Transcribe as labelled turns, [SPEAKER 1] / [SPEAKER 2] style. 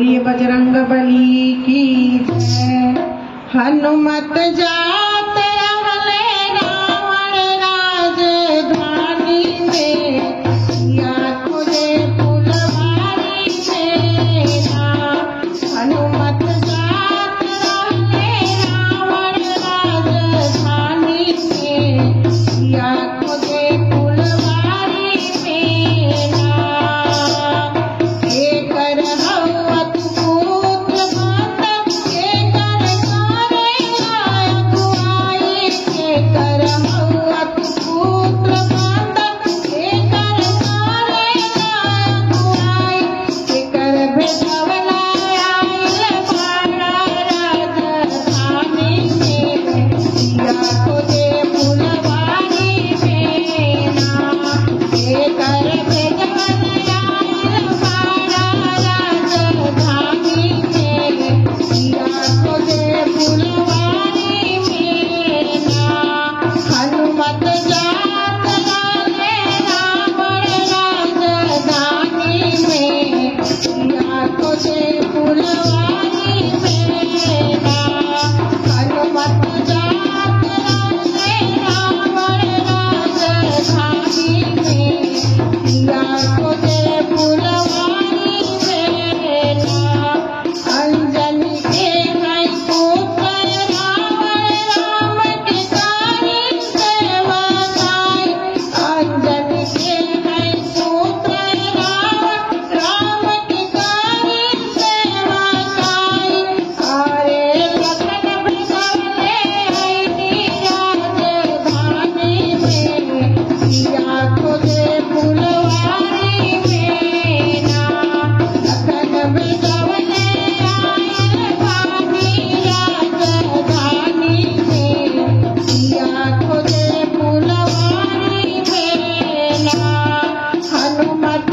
[SPEAKER 1] बोलिए बजरंग बली की जय। हनुमत जात रहले रावण राजधानी में, या तुझे फुलवारी मेरा। हनुमत जात रहले रावण राजधानी में, या तुझे फुलवारी मेरा। एकर हवत पुत्र माता एकर करे अगुआई। एकर हवत पुत्र माता एकर करे अगुआई। एकर भेजवला आइल बाड़ा राजधानी में, या तुझे फुलवारी मेरा। एकर भेजवला आइल बाड़ा राजधानी में, या तुझे फुलवारी मेरा। हनुमत जात रहले रावण राजधानी में, या तुझे फुलवारी मेरा। हनुमत जात रहले रावण राजधानी में, या तुझे फुलवारी मेरा। अंजनी के है पुत्र रावण राम के कारी सेवकाई। अंजनी के है पुत्र रावण राम के कारी सेवकाई। अरे लखन भेजवले आइनी राजधानी में, या तुझे फुलवारी मेरा। लखन भेजवले आइल बानी राजधानी में, या तुझे फुलवारी मेरा। हनुमत